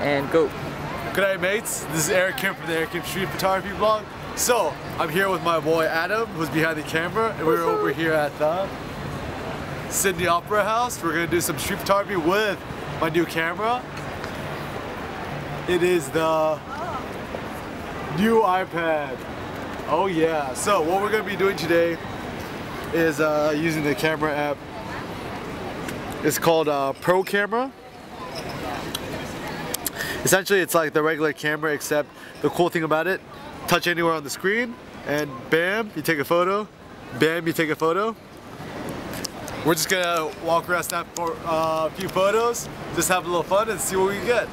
and go. Good night, mates. This is Eric Kim from the Eric Kim Street Photography Blog. So, I'm here with my boy Adam, who's behind the camera, and we're over here at the Sydney Opera House. We're gonna do some street photography with my new camera. It is the new iPad. Oh yeah. So, what we're gonna be doing today is using the camera app. It's called Pro Camera. Essentially, it's like the regular camera, except the cool thing about it, touch anywhere on the screen, and bam, you take a photo. Bam, you take a photo. We're just gonna walk around, snap for a few photos, just have a little fun and see what we get.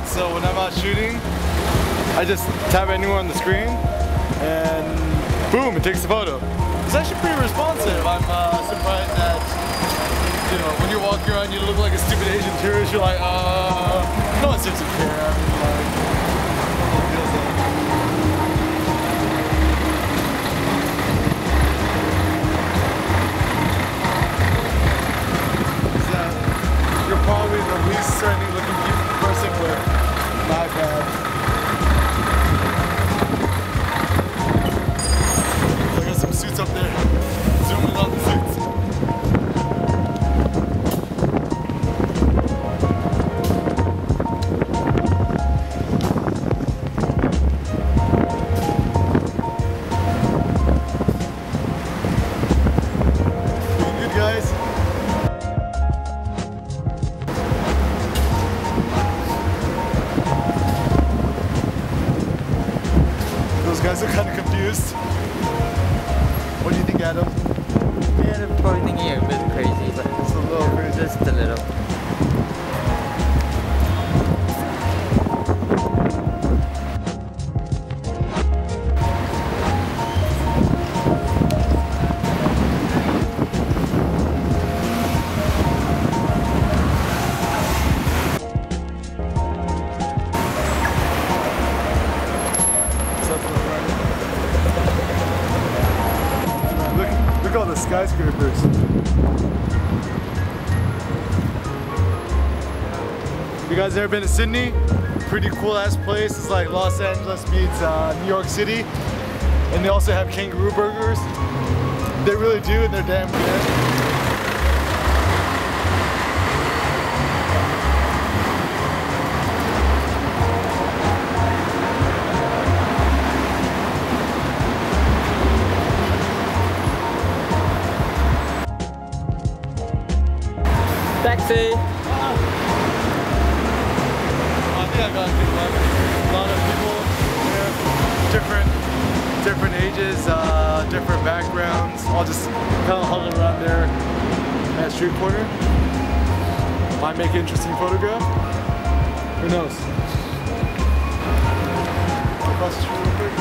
So when I'm out shooting, I just tap anywhere on the screen and boom, it takes the photo. It's actually pretty responsive. I'm surprised that, you know, when you're walking around you look like a stupid Asian tourist, you're like, no one seems to care. I mean, like, no one feels that. You're probably the least threatening looking person with an iPad. Look at some suits up there. Zoom in on the suits. Doing good, guys. Those guys are kind of confused. What do you think, Adam? Yeah, they're probably thinking you're a bit crazy, but It's a little crazy. just a little. Look at all the skyscrapers. You guys ever been to Sydney? Pretty cool ass place. It's like Los Angeles meets New York City. And they also have kangaroo burgers. They really do, and they're damn good. Taxi! I think I got a good one. A lot of people here, different ages, different backgrounds, all just kind of huddled around there at street corner. Might make an interesting photograph. Who knows? Across the street real quick.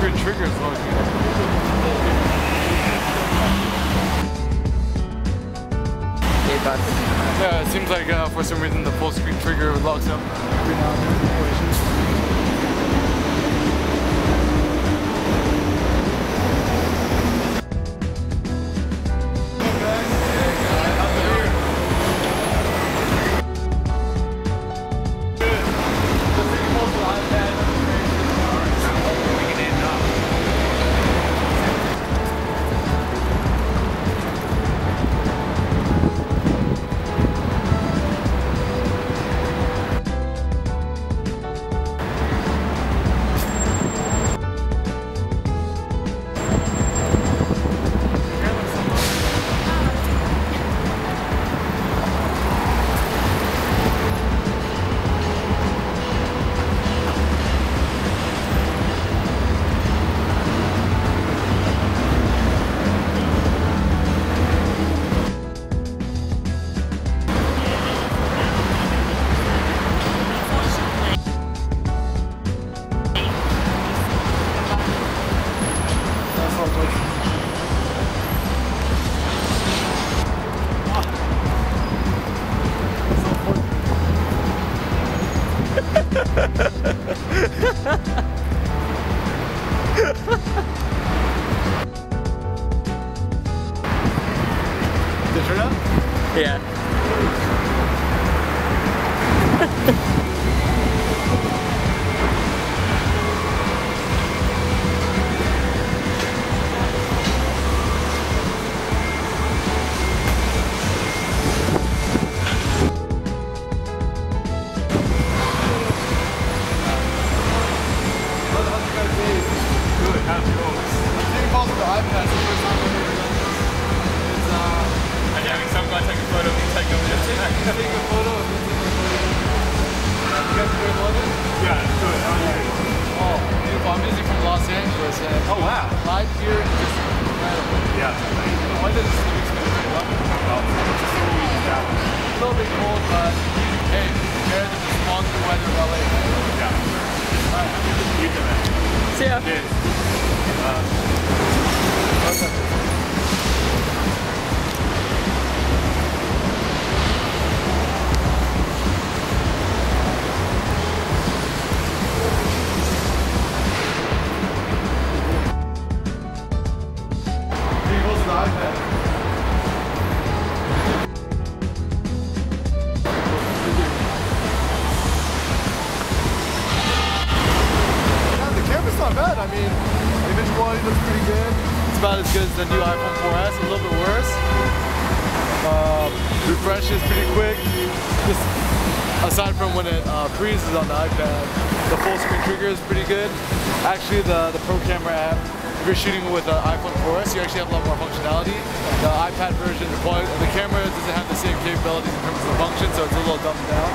screen trigger is low key. Yeah, it seems like for some reason the full screen trigger locks up every now and then. Did it turn out? Yeah. I'm visiting from Los Angeles, and Oh wow! live here is just incredible. Yeah. Why does this experience go up? Well, it's just a little week out. A little bit cold, but hey, compared to the monster weather of LA. Yeah. Alright, You can imagine. See ya. Cheers. Not bad. I mean, the image quality looks pretty good. It's about as good as the new iPhone 4S, a little bit worse. Refresh is pretty quick. Just aside from when it freezes on the iPad, the full screen trigger is pretty good. Actually, the Pro Camera app, if you're shooting with the iPhone 4S, you actually have a lot more functionality. The iPad version, the camera doesn't have the same capabilities in terms of the function, so it's a little dumbed down.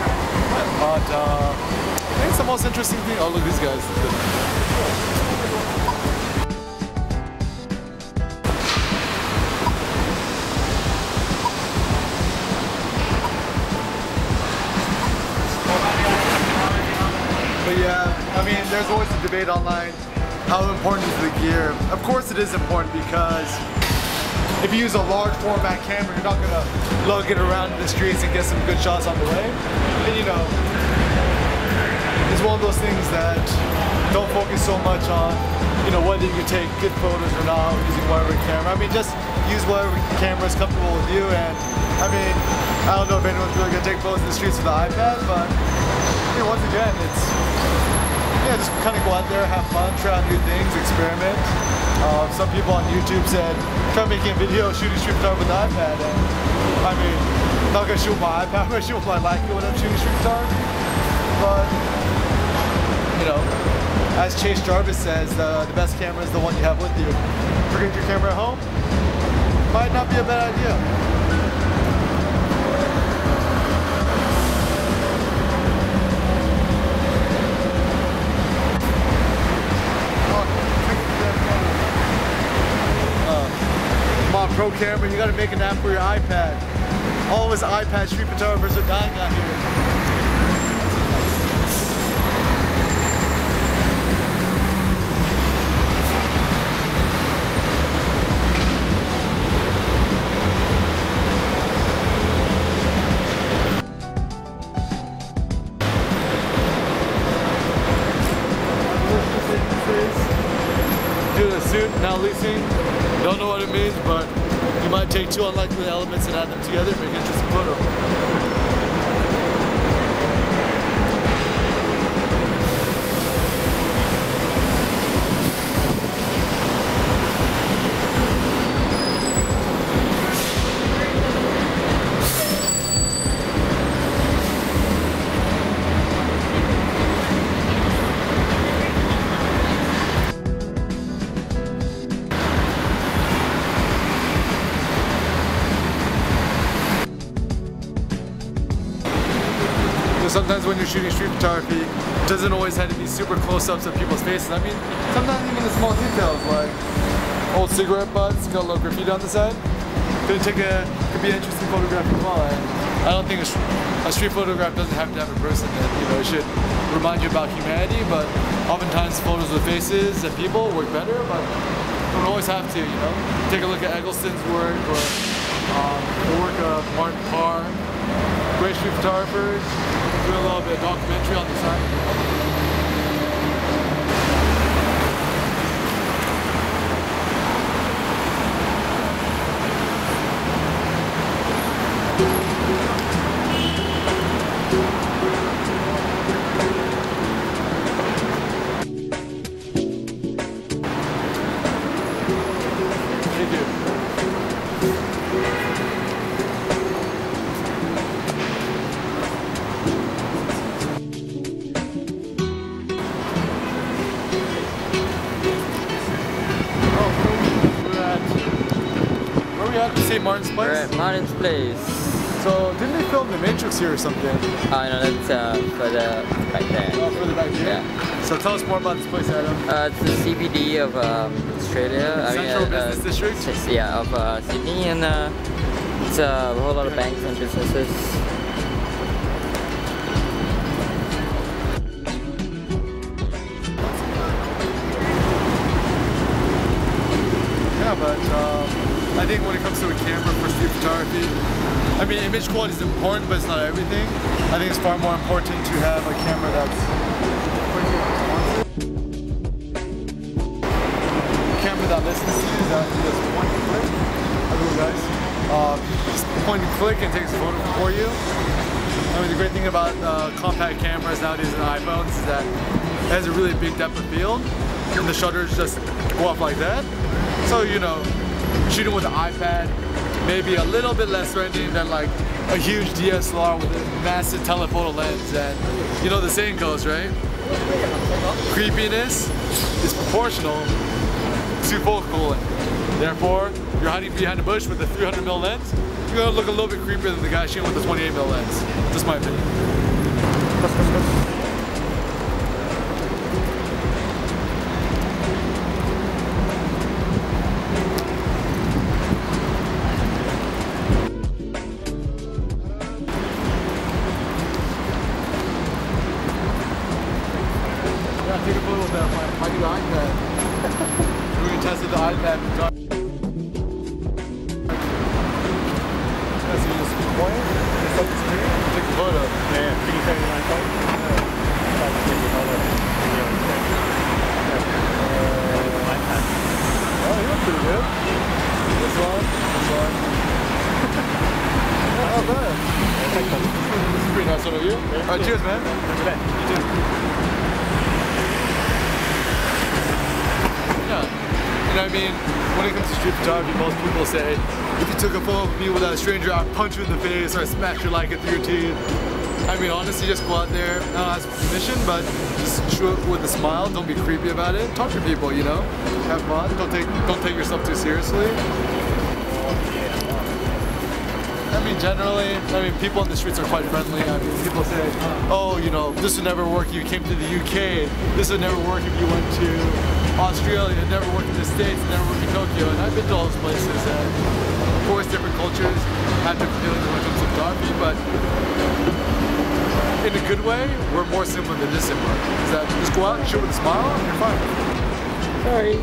But I think it's the most interesting thing. Oh, look at these guys. But yeah, I mean, there's always a debate online, how important is the gear? Of course it is important, because if you use a large format camera, you're not gonna lug it around in the streets and get some good shots on the way. And you know, it's one of those things that don't focus so much on, you know, whether you can take good photos or not using whatever camera. I mean, just use whatever camera is comfortable with you. And I mean, I don't know if anyone's really gonna take photos in the streets with the iPad, but you know, once again, it's just kind of go out there, have fun, try out new things, experiment. Some people on YouTube said, try making a video shooting street photography with the iPad. And I mean, I'm not gonna shoot with my iPad, I'm gonna shoot with my Leica when I'm shooting street photography. But you know, as Chase Jarvis says, the best camera is the one you have with you. Forget your camera at home, might not be a bad idea. Pro camera, you gotta make an app for your iPad. All of us iPad street photographers are dying out here. doing a suit, now leasing. Don't know what it means, but you might take two unlikely elements and add them together and make an interesting photo. Sometimes when you're shooting street photography, it doesn't always have to be super close-ups of people's faces. I mean, sometimes even the small details like old cigarette butts, got a little graffiti on the side, could be an interesting photograph as well. And I don't think a street photograph doesn't have to have a person that, you know, it should remind you about humanity, but oftentimes photos with faces and people work better, but you don't always have to, you know. Take a look at Eggleston's work or the work of Martin Parr, great street photographers. Do a little bit of documentary on the side. Thank you. St. Martin's Place? We're at Martin's Place. So, didn't they film The Matrix here or something? Oh, no, that's further back there. Oh, further back here? Yeah. So tell us more about this place, Adam. It's the CBD of Australia. Central Business District? Yeah, of Sydney, and it's a whole lot of banks and businesses. Yeah, but I think when it comes to a camera for street photography, I mean, image quality is important, but it's not everything. I think it's far more important to have a camera that's a camera that listens to you, that just point and click. Hello guys. Just point and click and takes a photo for you. I mean, the great thing about compact cameras nowadays and iPhones is that it has a really big depth of field, and the shutters just go off like that. So, you know, shooting with an iPad, maybe a little bit less threatening than like a huge DSLR with a massive telephoto lens. And you know the saying goes, right? Creepiness is proportional to focal length. Therefore, you're hiding behind a bush with a 300mm lens, you're gonna look a little bit creepier than the guy shooting with a 28mm lens. Just my opinion. Take a photo of my new iPad. We're going to test the iPad. So you just point, just up the screen, take a photo. Yeah. Can you send me my phone? Yeah. Take a photo. iPad. Oh, you look pretty good. This one. Yeah, not bad. This is pretty nice one of you. Alright, cheers, man. You too. Yeah, and I mean, when it comes to street photography, most people say, if you took a photo of me without a stranger, I'd punch you in the face or I'd smash you like it through your teeth. I mean, honestly, just go out there, not ask for permission, but just shoot it with a smile. Don't be creepy about it. Talk to people, you know. Have fun. Don't take yourself too seriously. I mean, generally, people on the streets are quite friendly. I mean, people say, oh, you know, this would never work if you came to the UK. This would never work if you went to Australia. It never worked in the States. It never worked in Tokyo. And I've been to all those places. And of course, different cultures have different feelings when it comes to photography, but in a good way, we're more similar than dissimilar. Is that just go out and shoot with a smile, and you're fine. Sorry.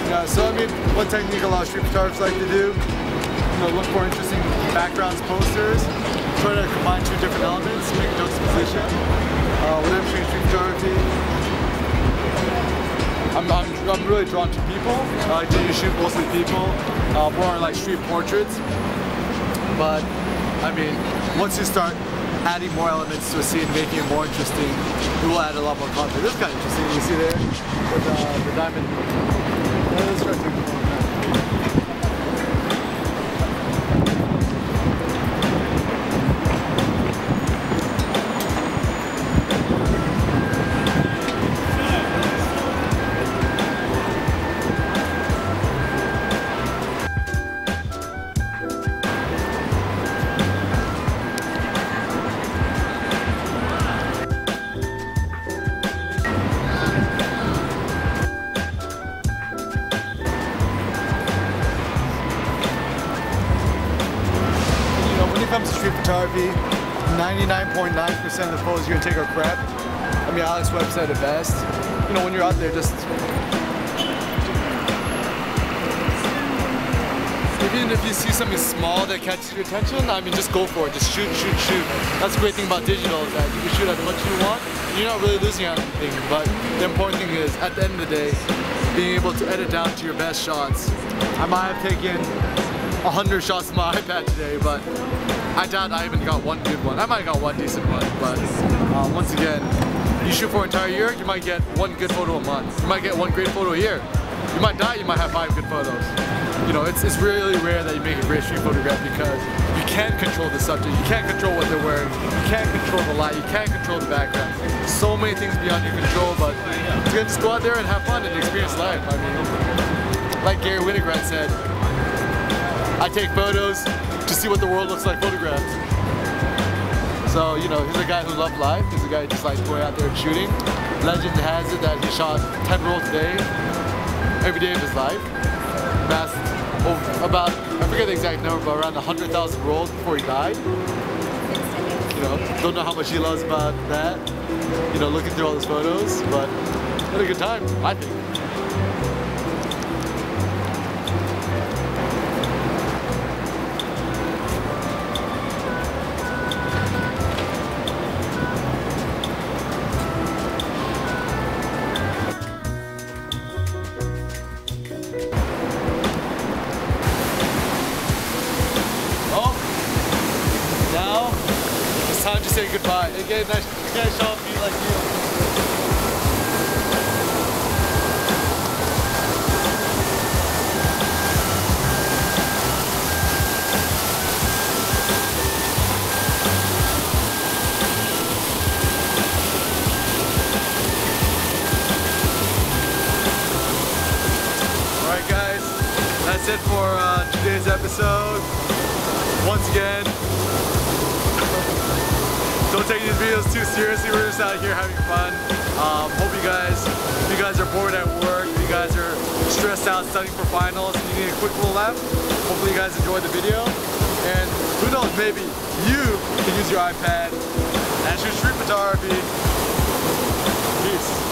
Yeah, so I mean, one technique a lot of street photographers like to do look for interesting backgrounds, posters, try to combine two different elements, make a juxtaposition. When I'm shooting street photography, I'm really drawn to people. I like to shoot mostly people, more like street portraits. But I mean, once you start adding more elements to a scene, making it more interesting, it will add a lot more content. This is kind of interesting. You see there with the diamond. Let's try to take it. When it comes to street photography, 99.9% of the photos you're gonna take are crap. I mean, Alex Webb said it best. You know, when you're out there, just even if you see something small that catches your attention, I mean, just go for it. Just shoot, shoot, shoot. That's the great thing about digital, is that you can shoot as much as you want. You're not really losing out on anything. But the important thing is, at the end of the day, being able to edit down to your best shots. I might have taken 100 shots with my iPad today, but I doubt I even got one good one. I might have got one decent one, but once again, you shoot for an entire year, you might get one good photo a month. You might get one great photo a year. You might die, you might have 5 good photos. You know, it's really rare that you make a great street photograph because you can't control the subject, you can't control what they're wearing, you can't control the light, you can't control the background. So many things beyond your control, but you can just go out there and have fun and experience life. I mean, like Gary Winograd said, I take photos to see what the world looks like photographed. So, you know, he's a guy who loved life. He's a guy who just likes going out there and shooting. Legend has it that he shot 10 rolls a day, every day of his life. Amassed about, I forget the exact number, but around 100,000 rolls before he died. You know, don't know how much he loves about that. You know, looking through all his photos, but had a good time, I think. It's time to say goodbye. Again, nice shot of me like you. Alright guys, that's it for today's episode. Once again, don't take these videos too seriously. We're just out here having fun. Hope if you guys are bored at work, if you guys are stressed out studying for finals, and you need a quick little laugh, hopefully you guys enjoyed the video. And who knows, maybe you can use your iPad and shoot street photography. Peace.